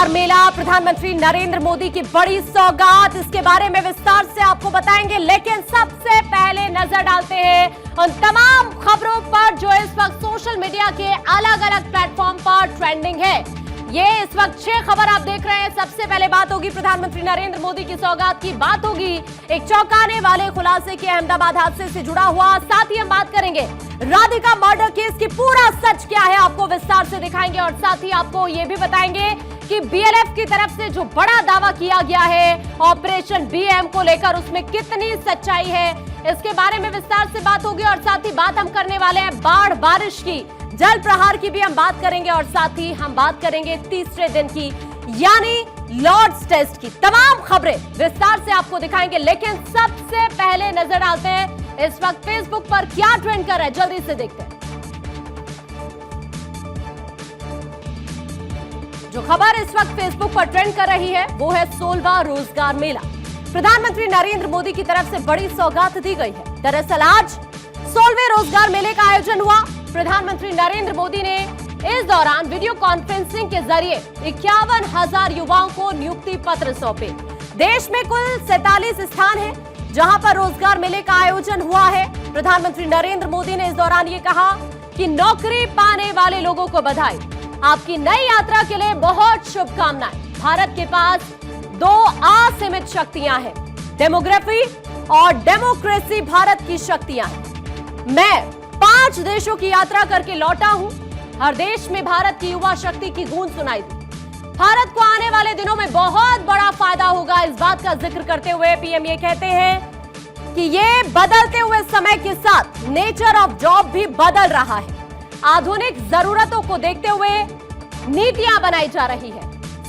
रोजगार मेला, प्रधानमंत्री नरेंद्र मोदी की बड़ी सौगात, इसके बारे में विस्तार से आपको बताएंगे। लेकिन सबसे पहले नजर डालते हैं उन तमाम खबरों पर जो इस वक्त सोशल मीडिया के अलग अलग प्लेटफॉर्म पर ट्रेंडिंग है। ये इस वक्त 6 खबर आप देख रहे हैं। सबसे पहले बात होगी प्रधानमंत्री नरेंद्र मोदी की सौगात की, बात होगी एक चौंकाने वाले खुलासे की, अहमदाबाद हादसे से जुड़ा हुआ। साथ ही हम बात करेंगे राधिका मर्डर केस की पूरा सच क्या है, आपको विस्तार से दिखाएंगे। और साथ ही आपको ये भी बताएंगे कि बीएलएफ की तरफ से जो बड़ा दावा किया गया है ऑपरेशन बीएम को लेकर, उसमें कितनी सच्चाई है, इसके बारे में विस्तार से बात होगी। और साथ ही बात हम करने वाले हैं बाढ़ बारिश की, जल प्रहार की भी हम बात करेंगे। और साथ ही हम बात करेंगे तीसरे दिन की यानी लॉर्ड्स टेस्ट की। तमाम खबरें विस्तार से आपको दिखाएंगे। लेकिन सबसे पहले नजर डालते हैं इस वक्त फेसबुक पर क्या ट्रेंड कर रहा है, जल्दी से देखते हैं। जो खबर इस वक्त फेसबुक पर ट्रेंड कर रही है वो है 16वां रोजगार मेला। प्रधानमंत्री नरेंद्र मोदी की तरफ से बड़ी सौगात दी गई है। दरअसल आज 16वें रोजगार मेले का आयोजन हुआ। प्रधानमंत्री नरेंद्र मोदी ने इस दौरान वीडियो कॉन्फ्रेंसिंग के जरिए 51,000 युवाओं को नियुक्ति पत्र सौंपे। देश में कुल 47 स्थान है जहां पर रोजगार मेले का आयोजन हुआ है। प्रधानमंत्री नरेंद्र मोदी ने इस दौरान ये कहा कि नौकरी पाने वाले लोगों को बधाई, आपकी नई यात्रा के लिए बहुत शुभकामनाएं। भारत के पास 2 असीमित शक्तियां हैं, डेमोग्राफी और डेमोक्रेसी भारत की शक्तियां हैं। मैं 5 देशों की यात्रा करके लौटा हूं। हर देश में भारत की युवा शक्ति की गूंज सुनाई दी। भारत को आने वाले दिनों में बहुत बड़ा फायदा होगा। इस बात का जिक्र करते हुए पीएम ये कहते हैं कि ये बदलते हुए समय के साथ नेचर ऑफ जॉब भी बदल रहा है। आधुनिक जरूरतों को देखते हुए नीतियां बनाई जा रही है।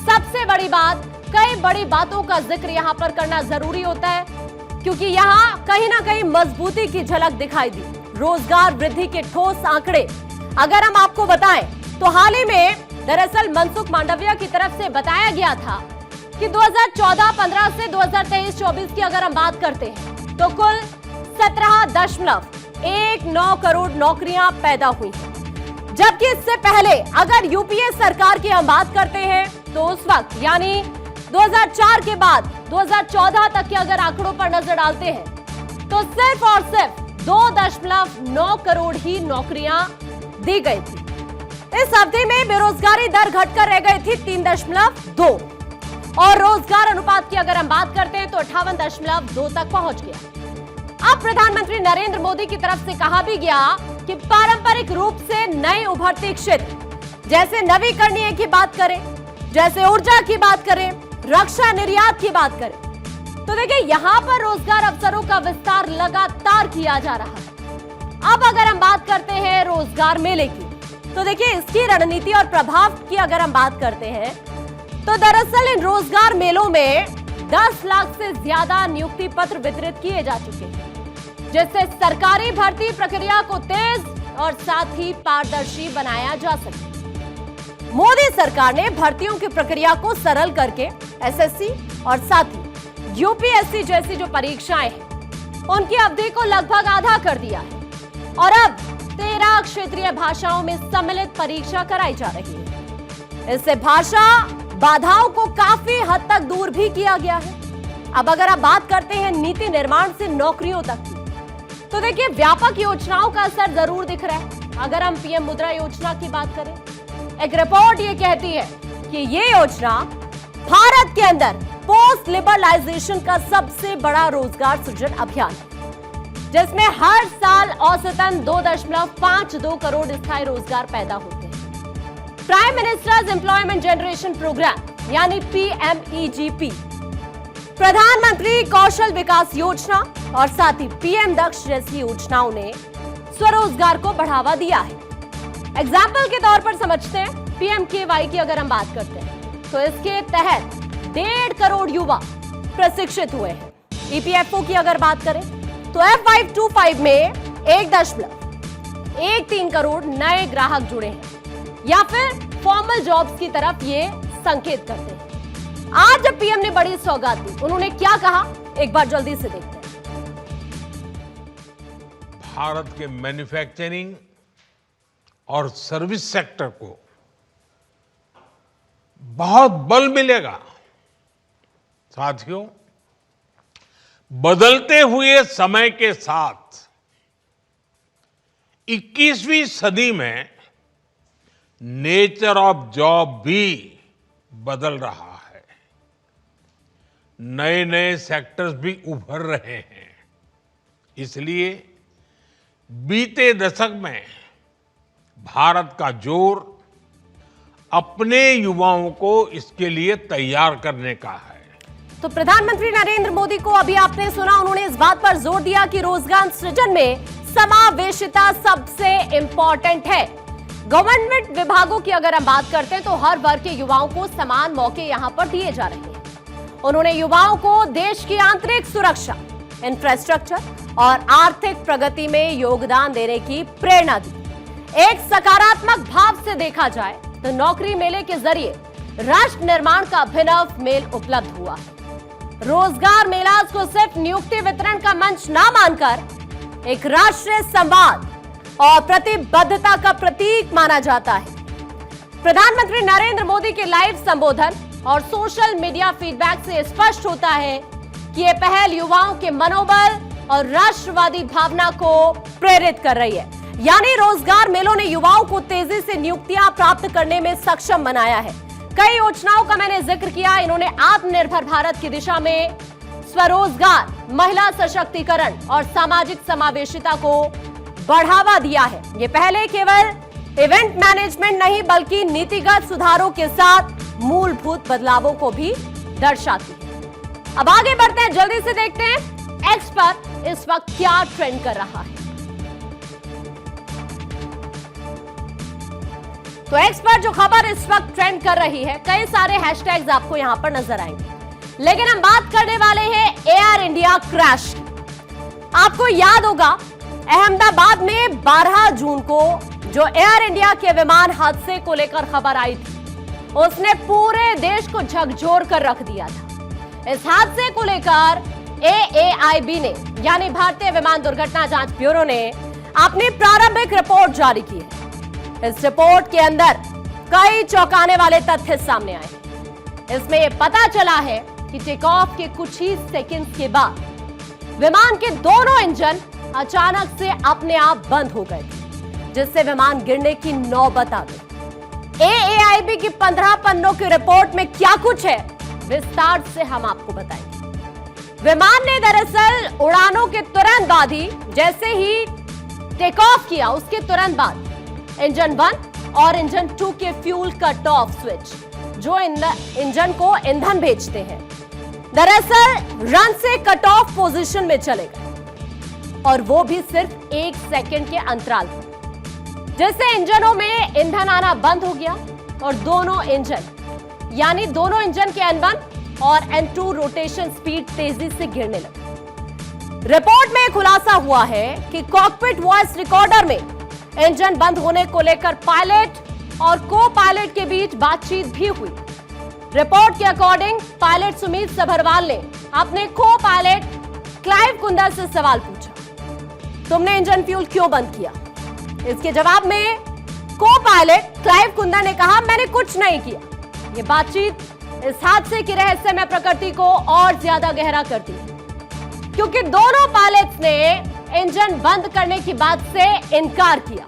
सबसे बड़ी बात, कई बड़ी बातों का जिक्र यहां पर करना जरूरी होता है क्योंकि यहां कहीं ना कहीं मजबूती की झलक दिखाई दी। रोजगार वृद्धि के ठोस आंकड़े अगर हम आपको बताएं तो हाल ही में दरअसल मनसुख मांडविया की तरफ से बताया गया था कि 2014-15 से 2023-24 की अगर हम बात करते हैं तो कुल 17.19 करोड़ नौकरियां पैदा हुई हैं। जबकि इससे पहले अगर यूपीए सरकार की हम बात करते हैं तो उस वक्त यानी 2004 के बाद 2014 तक के अगर आंकड़ों पर नजर डालते हैं तो सिर्फ और सिर्फ 2.9 करोड़ ही नौकरियां दी गई थी। इस अवधि में बेरोजगारी दर घटकर रह गई थी 3.2 और रोजगार अनुपात की अगर हम बात करते हैं तो 58.2 तक पहुंच गया। अब प्रधानमंत्री नरेंद्र मोदी की तरफ से कहा भी गया कि पारंपरिक रूप से नए उभरते क्षेत्र जैसे नवीकरणीय की बात करें, जैसे ऊर्जा की बात करें, रक्षा निर्यात की बात करें, तो देखिए यहां पर रोजगार अवसरों का विस्तार लगातार किया जा रहा है। अब अगर हम बात करते हैं रोजगार मेले की तो देखिए इसकी रणनीति और प्रभाव की अगर हम बात करते हैं तो दरअसल इन रोजगार मेलों में 10 लाख से ज्यादा नियुक्ति पत्र वितरित किए जा चुके हैं, जिससे सरकारी भर्ती प्रक्रिया को तेज और साथ ही पारदर्शी बनाया जा सके। मोदी सरकार ने भर्तियों की प्रक्रिया को सरल करके एसएससी और साथ ही यूपीएससी जैसी जो परीक्षाएं हैं उनकी अवधि को लगभग आधा कर दिया है और अब 13 क्षेत्रीय भाषाओं में सम्मिलित परीक्षा कराई जा रही है। इससे भाषा बाधाओं को काफी हद तक दूर भी किया गया है। अब अगर आप बात करते हैं नीति निर्माण से नौकरियों तक की तो देखिए व्यापक योजनाओं का असर जरूर दिख रहा है। अगर हम पीएम मुद्रा योजना की बात करें, एक रिपोर्ट ये कहती है कि ये योजना भारत के अंदर पोस्ट लिबरलाइजेशन का सबसे बड़ा रोजगार सृजन अभियान है, जिसमें हर साल औसतन 2.52 करोड़ स्थायी रोजगार पैदा होते हैं। Prime minister's employment generation programme यानी पीएमईजीपी, प्रधानमंत्री कौशल विकास योजना और साथ ही पीएम दक्ष जैसी योजनाओं ने स्वरोजगार को बढ़ावा दिया है। एग्जाम्पल के तौर पर समझते हैं पीएमकेवाई की अगर हम बात करते हैं तो इसके तहत 1.5 करोड़ युवा प्रशिक्षित हुए हैं। ईपीएफओ की अगर बात करें तो F525 में 1.13 करोड़ नए ग्राहक जुड़े हैं या फिर फॉर्मल जॉब्स की तरफ ये संकेत करते हैं। आज जब पीएम ने बड़ी सौगात दी, उन्होंने क्या कहा, एक बार जल्दी से देखते हैं। भारत के मैन्युफैक्चरिंग और सर्विस सेक्टर को बहुत बल मिलेगा। साथियों, बदलते हुए समय के साथ 21वीं सदी में नेचर ऑफ जॉब भी बदल रहा है। नए नए सेक्टर्स भी उभर रहे हैं। इसलिए बीते दशक में भारत का जोर अपने युवाओं को इसके लिए तैयार करने का है। तो प्रधानमंत्री नरेंद्र मोदी को अभी आपने सुना, उन्होंने इस बात पर जोर दिया कि रोजगार सृजन में समावेशिता सबसे इंपॉर्टेंट है। गवर्नमेंट विभागों की अगर हम बात करते हैं तो हर वर्ग के युवाओं को समान मौके यहां पर दिए जा रहे हैं। उन्होंने युवाओं को देश की आंतरिक सुरक्षा, इंफ्रास्ट्रक्चर और आर्थिक प्रगति में योगदान देने की प्रेरणा दी। एक सकारात्मक भाव से देखा जाए तो नौकरी मेले के जरिए राष्ट्र निर्माण का अभिनव मेल उपलब्ध हुआ है। रोजगार मेला को सिर्फ नियुक्ति वितरण का मंच ना मानकर एक राष्ट्रीय संवाद और प्रतिबद्धता का प्रतीक माना जाता है। प्रधानमंत्री नरेंद्र मोदी के लाइव संबोधन और सोशल मीडिया फीडबैक से स्पष्ट होता है कि यह पहल युवाओं के मनोबल और राष्ट्रवादी भावना को प्रेरित कर रही है। यानी रोजगार मेलों ने युवाओं को तेजी से नियुक्तियां प्राप्त करने में सक्षम बनाया है। कई योजनाओं का मैंने जिक्र किया। इन्होंने आत्मनिर्भर भारत की दिशा में स्वरोजगार, महिला सशक्तिकरण और सामाजिक समावेशिता को बढ़ावा दिया है। ये पहले केवल इवेंट मैनेजमेंट नहीं बल्कि नीतिगत सुधारों के साथ मूलभूत बदलावों को भी दर्शाती है। अब आगे बढ़ते हैं, जल्दी से देखते हैं एक्स पर इस वक्त क्या ट्रेंड कर रहा है। तो एक्स पर जो खबर इस वक्त ट्रेंड कर रही है, कई सारे हैशटैग्स आपको यहां पर नजर आएंगे, लेकिन हम बात करने वाले हैं एयर इंडिया क्रैश की। आपको याद होगा अहमदाबाद में 12 जून को जो एयर इंडिया के विमान हादसे को लेकर खबर आई थी, उसने पूरे देश को झकझोर कर रख दिया था। इस हादसे को लेकर AAIB ने यानी भारतीय विमान दुर्घटना जांच ब्यूरो ने अपनी प्रारंभिक रिपोर्ट जारी की है। इस रिपोर्ट के अंदर कई चौंकाने वाले तथ्य सामने आए हैं। इसमें यह पता चला है कि टेक ऑफ के कुछ ही सेकंड्स के बाद विमान के दोनों इंजन अचानक से अपने आप बंद हो गए, जिससे विमान गिरने की नौबत आ गई। AAIB की 15 पन्नों की रिपोर्ट में क्या कुछ है, विस्तार से हम आपको बताएंगे। विमान ने दरअसल उड़ानों के तुरंत बाद ही, जैसे ही टेक ऑफ किया उसके तुरंत बाद इंजन 1 और इंजन 2 के फ्यूल कट ऑफ स्विच, जो इंजन को ईंधन भेजते हैं, दरअसल रन से कट ऑफ पोजीशन में चले गए, और वो भी सिर्फ 1 सेकंड के अंतराल पर। जैसे इंजनों में ईंधन आना बंद हो गया और दोनों इंजन के N1 और N2 रोटेशन स्पीड तेजी से गिरने लगी। रिपोर्ट में खुलासा हुआ है कि कॉकपिट वॉइस रिकॉर्डर में इंजन बंद होने को लेकर पायलट और को पायलट के बीच बातचीत भी हुई। रिपोर्ट के अकॉर्डिंग पायलट सुमित सभरवाल ने अपने को पायलट क्लाइव कुंदर से सवाल पूछा, तुमने इंजन फ्यूल क्यों बंद किया? इसके जवाब में को पायलट क्लाइव कुंदर ने कहा, मैंने कुछ नहीं किया। यह बातचीत इस हादसे की रहस्यमय प्रकृति को और ज्यादा गहरा करती है, क्योंकि दोनों पायलट्स ने इंजन बंद करने की बात से इनकार किया।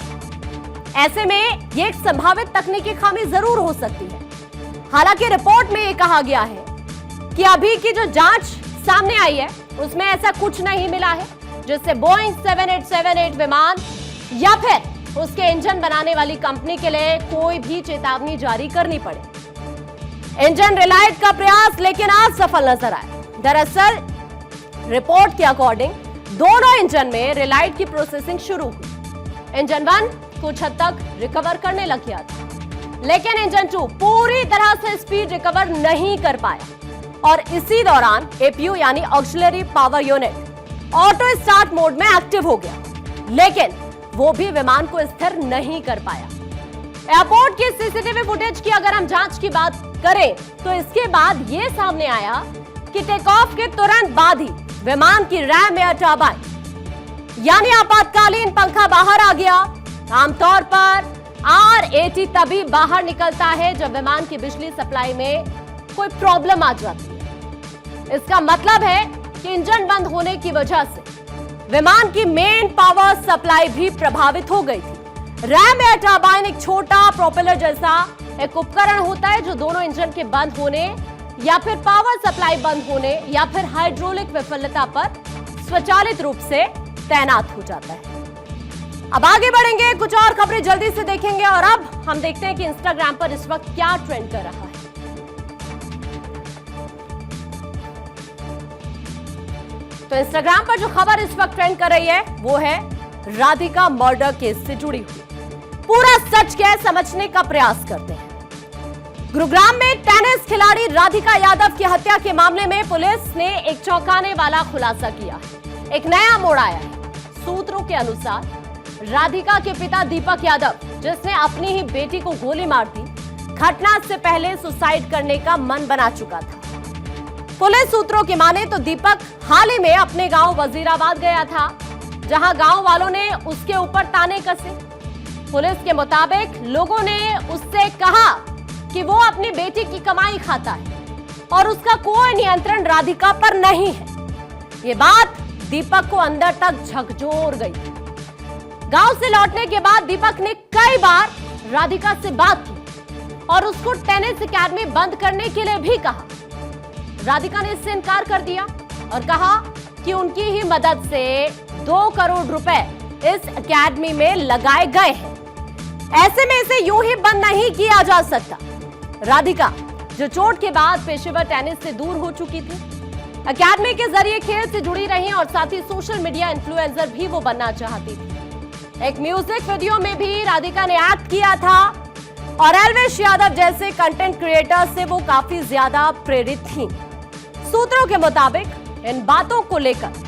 ऐसे में यह एक संभावित तकनीकी खामी जरूर हो सकती है। हालांकि रिपोर्ट में यह कहा गया है कि अभी की जो जांच सामने आई है उसमें ऐसा कुछ नहीं मिला है जिससे बोइंग 7878 विमान या फिर उसके इंजन बनाने वाली कंपनी के लिए कोई भी चेतावनी जारी करनी पड़े। इंजन रिलाइट का प्रयास लेकिन आज सफल नजर आया। दरअसल रिपोर्ट के अकॉर्डिंग दोनों इंजन में रिलाइट की प्रोसेसिंग शुरू हुई। इंजन 1 कुछ हद तक रिकवर करने लग गया था, लेकिन इंजन 2 पूरी तरह से स्पीड रिकवर नहीं कर पाया और इसी दौरान एपीयू यानी auxiliary power unit auto start mode में एक्टिव हो गया, लेकिन वो भी विमान को स्थिर नहीं कर पाया। एयरपोर्ट की सीसीटीवी फुटेज की अगर हम जांच की बात करें तो इसके बाद यह सामने आया कि टेक ऑफ के तुरंत बाद ही विमान की रैम एयर टर्बाइन यानी आपातकालीन पंखा बाहर आ गया। आमतौर पर RAT तभी बाहर निकलता है जब विमान की बिजली सप्लाई में कोई प्रॉब्लम आ जाती है। इसका मतलब है कि इंजन बंद होने की वजह से विमान की मेन पावर सप्लाई भी प्रभावित हो गई थी। रैम एयर टरबाइन एक छोटा प्रोपेलर जैसा एक उपकरण होता है जो दोनों इंजन के बंद होने या फिर पावर सप्लाई बंद होने या फिर हाइड्रोलिक विफलता पर स्वचालित रूप से तैनात हो जाता है। अब आगे बढ़ेंगे, कुछ और खबरें जल्दी से देखेंगे और अब हम देखते हैं कि इंस्टाग्राम पर इस वक्त क्या ट्रेंड कर रहा है। तो इंस्टाग्राम पर जो खबर इस वक्त ट्रेंड कर रही है वो है राधिका मर्डर केस से जुड़ी हुई। पूरा सच क्या है समझने का प्रयास करते हैं। गुरुग्राम में टेनिस खिलाड़ी राधिका यादव की हत्या के मामले में पुलिस ने एक चौंकाने वाला खुलासा किया है। एक नया मोड़ आया है। सूत्रों के अनुसार राधिका के पिता दीपक यादव, जिसने अपनी ही बेटी को गोली मार दी, घटना से पहले सुसाइड करने का मन बना चुका था। पुलिस सूत्रों की माने तो दीपक हाल ही में अपने गांव वजीराबाद गया था, जहां गांव वालों ने उसके ऊपर ताने कसे। पुलिस के मुताबिक लोगों ने उससे कहा कि वो अपनी बेटी की कमाई खाता है और उसका कोई नियंत्रण राधिका पर नहीं है। ये बात दीपक को अंदर तक झकझोर गई। गांव से लौटने के बाद दीपक ने कई बार राधिका से बात की और उसको टेनिस एकेडमी बंद करने के लिए भी कहा। राधिका ने इससे इनकार कर दिया और कहा कि उनकी ही मदद से 2 करोड़ रुपए इस एकेडमी में लगाए गए हैं। ऐसे में इसे यूं ही बंद नहीं किया जा सकता। राधिका, जो चोट के बाद पेशेवर टेनिस से दूर हो चुकी थी, एकेडमी के जरिए खेल से जुड़ी रही और साथ ही सोशल मीडिया इन्फ्लुएंसर भी वो बनना चाहती थी। एक म्यूजिक वीडियो में भी राधिका ने एक्ट किया था और एल्विश यादव जैसे कंटेंट क्रिएटर से वो काफी ज्यादा प्रेरित थी। सूत्रों के मुताबिक इन बातों को लेकर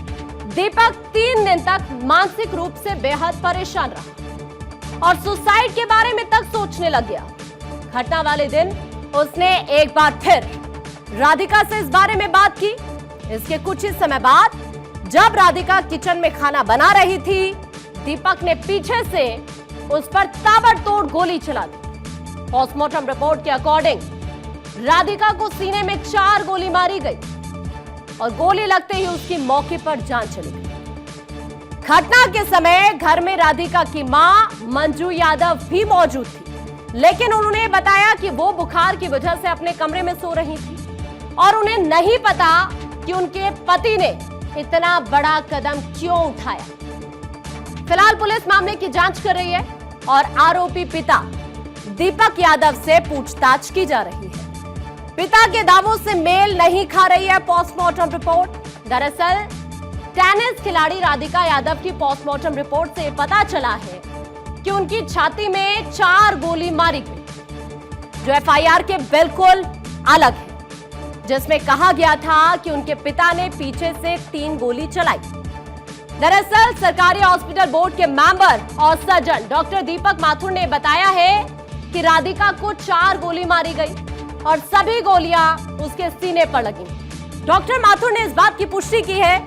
दीपक 3 दिन तक मानसिक रूप से बेहद परेशान रहा और सुसाइड के बारे में तक सोचने लग गया। घटना वाले दिन उसने एक बार फिर राधिका से इस बारे में बात की। इसके कुछ ही समय बाद जब राधिका किचन में खाना बना रही थी, दीपक ने पीछे से उस पर ताबड़तोड़ गोली चला दी। पोस्टमार्टम रिपोर्ट के अकॉर्डिंग राधिका को सीने में 4 गोली मारी गई और गोली लगते ही उसकी मौके पर जान चली गई। घटना के समय घर में राधिका की मां मंजू यादव भी मौजूद थी, लेकिन उन्होंने बताया कि वो बुखार की वजह से अपने कमरे में सो रही थी और उन्हें नहीं पता कि उनके पति ने इतना बड़ा कदम क्यों उठाया। फिलहाल पुलिस मामले की जांच कर रही है और आरोपी पिता दीपक यादव से पूछताछ की जा रही है। पिता के दावों से मेल नहीं खा रही है पोस्टमार्टम रिपोर्ट। दरअसल टेनिस खिलाड़ी राधिका यादव की पोस्टमार्टम रिपोर्ट से पता चला है कि उनकी छाती में 4 गोली मारी गई, जो FIR के बिल्कुल अलग है, जिसमें कहा गया था कि उनके पिता ने पीछे से 3 गोली चलाई। दरअसल सरकारी हॉस्पिटल बोर्ड के मेंबर और सर्जन डॉक्टर दीपक माथुर ने बताया है कि राधिका को 4 गोली मारी गई और सभी गोलियां उसके सीने पर लगी। डॉक्टर माथुर ने इस बात की पुष्टि की है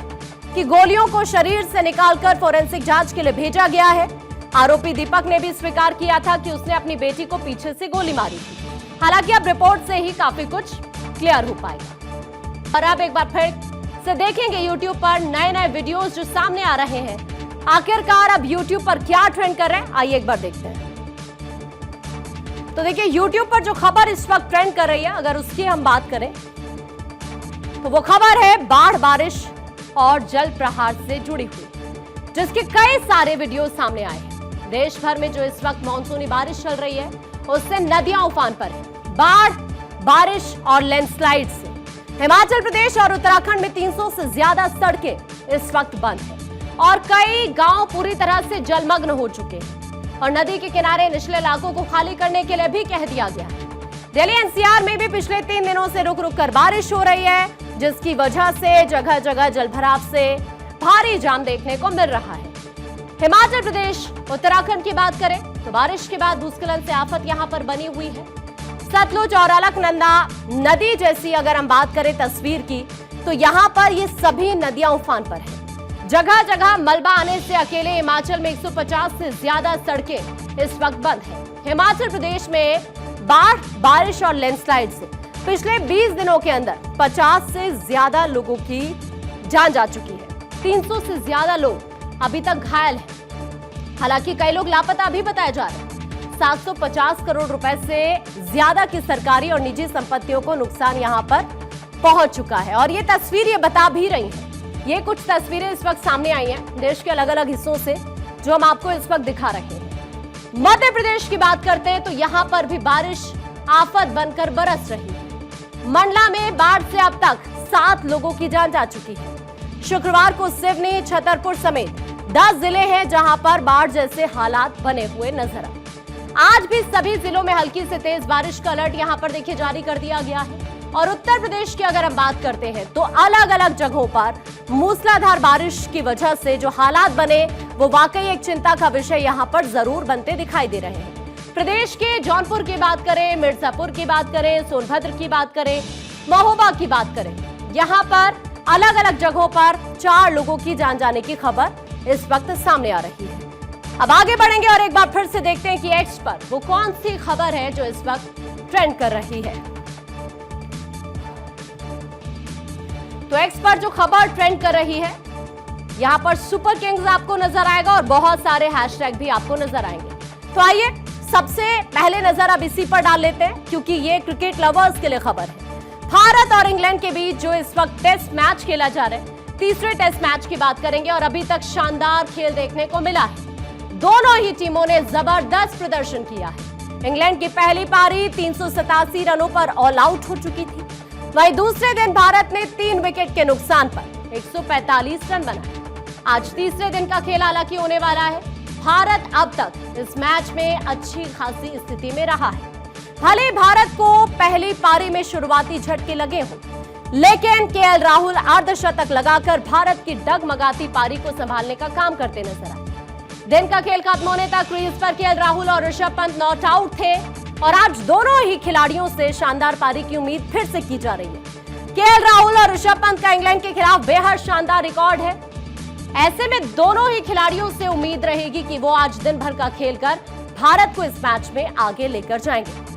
कि गोलियों को शरीर से निकालकर फोरेंसिक जांच के लिए भेजा गया है। आरोपी दीपक ने भी स्वीकार किया था कि उसने अपनी बेटी को पीछे से गोली मारी थी। हालांकि अब रिपोर्ट से ही काफी कुछ क्लियर हो पाएगा। और अब एक बार फिर से देखेंगे YouTube पर नए वीडियोस जो सामने आ रहे हैं। आखिरकार अब YouTube पर क्या ट्रेंड कर रहे हैं, आइए एक बार देखते हैं। तो देखिए, YouTube पर जो खबर इस वक्त ट्रेंड कर रही है, अगर उसकी हम बात करें तो वो खबर है बाढ़, बारिश और जल प्रहार से जुड़ी हुई, जिसके कई सारे वीडियो सामने आए हैं। देश भर में जो इस वक्त मानसूनी बारिश चल रही है, उससे नदियां उफान पर है। बाढ़, बारिश और लैंडस्लाइड से हिमाचल प्रदेश और उत्तराखंड में 300 से ज्यादा सड़कें इस वक्त बंद हैं और कई गांव पूरी तरह से जलमग्न हो चुके हैं और नदी के किनारे निचले इलाकों को खाली करने के लिए भी कह दिया गया है। दिल्ली NCR में भी पिछले 3 दिनों से रुक रुक कर बारिश हो रही है, जिसकी वजह से जगह जगह जलभराव से भारी जाम देखने को मिल रहा है। हिमाचल प्रदेश, उत्तराखंड की बात करें तो बारिश के बाद भूस्खलन से आफत यहां पर बनी हुई है। सतलुज और अलकनंदा नदी जैसी अगर हम बात करें तस्वीर की, तो यहां पर ये सभी नदियां उफान पर हैं। जगह जगह मलबा आने से अकेले हिमाचल में 150 से ज्यादा सड़कें इस वक्त बंद हैं। हिमाचल प्रदेश में बाढ़, बारिश और लैंडस्लाइड से पिछले 20 दिनों के अंदर 50 से ज्यादा लोगों की जान जा चुकी है। 300 से ज्यादा लोग अभी तक घायल हैं। हालांकि कई लोग लापता भी बताए जा रहे हैं। 750 करोड़ रुपए से ज्यादा की सरकारी और निजी संपत्तियों को नुकसान यहां पर पहुंच चुका है और ये तस्वीर ये बता भी रही है। ये कुछ तस्वीरें इस वक्त सामने आई हैं देश के अलग अलग हिस्सों से, जो हम आपको इस वक्त दिखा रहे हैं। मध्य प्रदेश की बात करते हैं तो यहां पर भी बारिश आफत बनकर बरस रही है। मंडला में बाढ़ से अब तक 7 लोगों की जान जा चुकी है। शुक्रवार को सिवनी, छतरपुर समेत 10 जिले हैं जहां पर बाढ़ जैसे हालात बने हुए नजर आए। आज भी सभी जिलों में हल्की से तेज बारिश का अलर्ट यहां पर देखिए जारी कर दिया गया है। और उत्तर प्रदेश की अगर हम बात करते हैं तो अलग अलग जगहों पर मूसलाधार बारिश की वजह से जो हालात बने वो वाकई एक चिंता का विषय यहां पर जरूर बनते दिखाई दे रहे हैं। प्रदेश के जौनपुर की बात करें, मिर्जापुर की बात करें, सोनभद्र की बात करें, महोबा की बात करें, यहां पर अलग अलग जगहों पर 4 लोगों की जान जाने की खबर इस वक्त सामने आ रही है। अब आगे बढ़ेंगे और एक बार फिर से देखते हैं कि एक्स पर वो कौन सी खबर है जो इस वक्त ट्रेंड कर रही है। तो एक्स पर जो खबर ट्रेंड कर रही है, यहां पर सुपर किंग्स आपको नजर आएगा और बहुत सारे हैशटैग भी आपको नजर आएंगे। तो आइए सबसे पहले नजर अब इसी पर डाल लेते हैं क्योंकि ये क्रिकेट लवर्स के लिए खबर है। भारत और इंग्लैंड के बीच जो इस वक्त टेस्ट मैच खेला जा रहा है, तीसरे टेस्ट मैच की बात करेंगे और अभी तक शानदार खेल देखने को मिला है। दोनों ही टीमों ने जबरदस्त प्रदर्शन किया है। इंग्लैंड की पहली पारी 387 रनों पर ऑल आउट हो चुकी थी। वहीं दूसरे दिन भारत ने 3 विकेट के नुकसान पर 145 रन बनाए। आज तीसरे दिन का खेल हालांकि होने वाला है। भारत अब तक इस मैच में अच्छी खासी स्थिति में रहा है। भले भारत को पहली पारी में शुरुआती झटके लगे हों, लेकिन केएल राहुल अर्धशतक लगाकर भारत की डगमगाती पारी को संभालने का काम करते नजर आए। दिन का खेल खत्म होने तक क्रीज पर केएल राहुल और ऋषभ पंत नॉट आउट थे और आज दोनों ही खिलाड़ियों से शानदार पारी की उम्मीद फिर से की जा रही है। केएल राहुल और ऋषभ पंत का इंग्लैंड के खिलाफ बेहद शानदार रिकॉर्ड है। ऐसे में दोनों ही खिलाड़ियों से उम्मीद रहेगी कि वो आज दिन भर का खेलकर भारत को इस मैच में आगे लेकर जाएंगे।